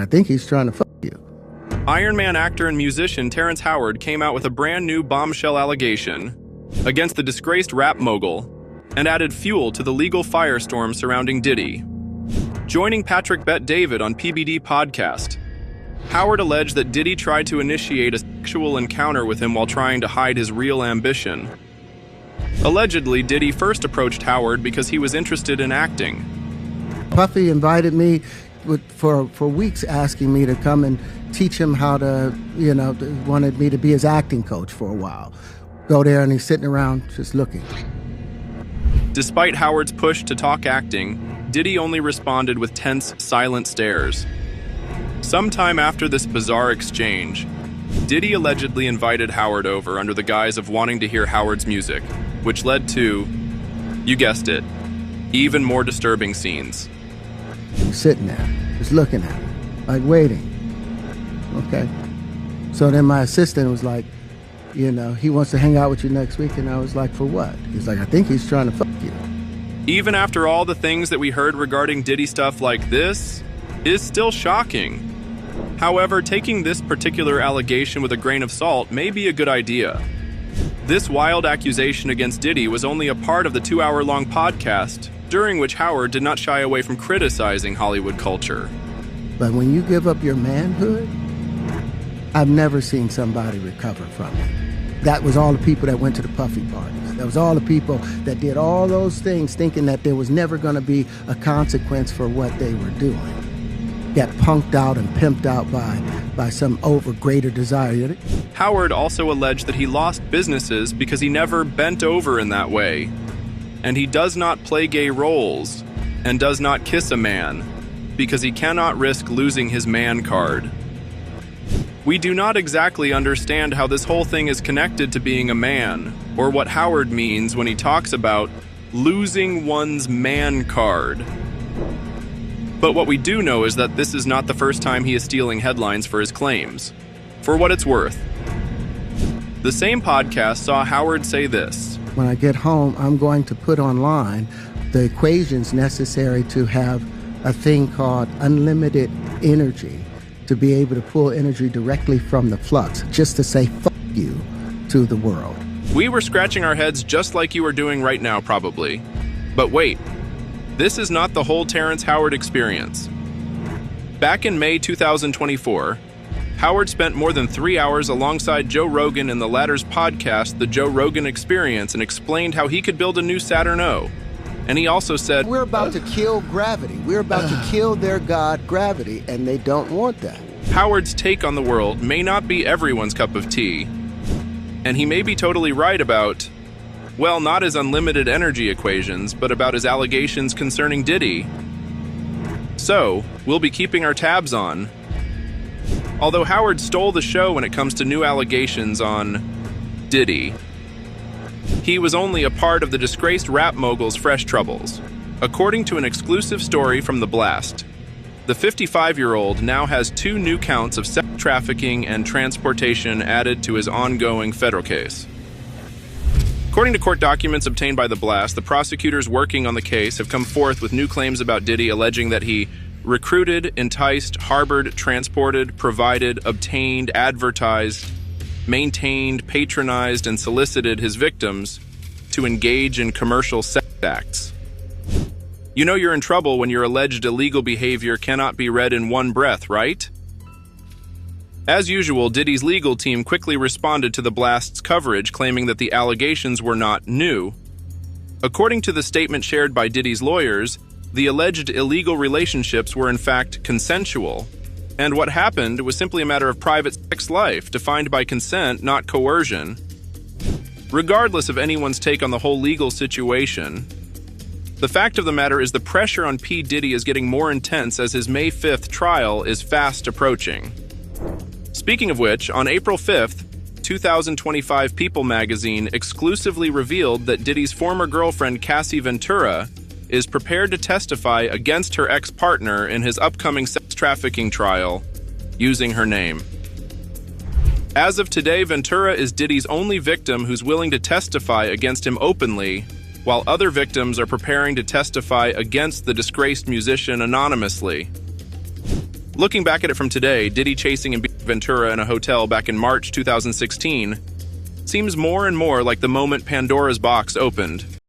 I think he's trying to fuck you. Iron Man actor and musician Terrence Howard came out with a brand new bombshell allegation against the disgraced rap mogul and added fuel to the legal firestorm surrounding Diddy. Joining Patrick Bet-David on PBD podcast, Howard alleged that Diddy tried to initiate a sexual encounter with him while trying to hide his real ambition. Allegedly, Diddy first approached Howard because he was interested in acting. Puffy invited me for weeks, asking me to come and teach him how to, wanted me to be his acting coach for a while. Go there and he's sitting around just looking. Despite Howard's push to talk acting, Diddy only responded with tense, silent stares. Sometime after this bizarre exchange, Diddy allegedly invited Howard over under the guise of wanting to hear Howard's music, which led to, you guessed it, even more disturbing scenes. Sitting there, just looking at him, like waiting. Okay. So then my assistant was like, he wants to hang out with you next week. And I was like, for what? He's like, I think he's trying to fuck you. Even after all the things that we heard regarding Diddy stuff like this is still shocking. However, taking this particular allegation with a grain of salt may be a good idea. This wild accusation against Diddy was only a part of the 2-hour-long podcast, during which Howard did not shy away from criticizing Hollywood culture. But when you give up your manhood, I've never seen somebody recover from it. That was all the people that went to the Puffy parties. That was all the people that did all those things thinking that there was never going to be a consequence for what they were doing. Got punked out and pimped out by some greater desire. Howard also alleged that he lost businesses because he never bent over in that way. And he does not play gay roles and does not kiss a man because he cannot risk losing his man card. We do not exactly understand how this whole thing is connected to being a man, or what Howard means when he talks about losing one's man card. But what we do know is that this is not the first time he is stealing headlines for his claims. For what it's worth, the same podcast saw Howard say this. When I get home, I'm going to put online the equations necessary to have a thing called unlimited energy, to be able to pull energy directly from the flux, just to say fuck you to the world. We were scratching our heads just like you are doing right now, probably. But wait, this is not the whole Terrence Howard experience. Back in May 2024, Howard spent more than 3 hours alongside Joe Rogan in the latter's podcast, The Joe Rogan Experience, and explained how he could build a new Saturn O. And he also said, we're about to kill gravity. We're about to kill their god, gravity, and they don't want that. Howard's take on the world may not be everyone's cup of tea. And he may be totally right about, well, not his unlimited energy equations, but about his allegations concerning Diddy. So, we'll be keeping our tabs on. Although Howard stole the show when it comes to new allegations on Diddy, he was only a part of the disgraced rap mogul's fresh troubles. According to an exclusive story from The Blast, the 55-year-old now has 2 new counts of sex trafficking and transportation added to his ongoing federal case. According to court documents obtained by The Blast, the prosecutors working on the case have come forth with new claims about Diddy, alleging that he recruited, enticed, harbored, transported, provided, obtained, advertised, maintained, patronized, and solicited his victims to engage in commercial sex acts. You know you're in trouble when your alleged illegal behavior cannot be read in one breath, right? As usual, Diddy's legal team quickly responded to The Blast's coverage, claiming that the allegations were not new. According to the statement shared by Diddy's lawyers, the alleged illegal relationships were in fact consensual, and what happened was simply a matter of private sex life, defined by consent, not coercion. Regardless of anyone's take on the whole legal situation, the fact of the matter is the pressure on P. Diddy is getting more intense as his May 5th trial is fast approaching. Speaking of which, on April 5th, 2025 People magazine exclusively revealed that Diddy's former girlfriend Cassie Ventura is prepared to testify against her ex-partner in his upcoming sex trafficking trial, using her name. As of today, Ventura is Diddy's only victim who's willing to testify against him openly, while other victims are preparing to testify against the disgraced musician anonymously. Looking back at it from today, Diddy chasing and beating Ventura in a hotel back in March 2016 seems more and more like the moment Pandora's box opened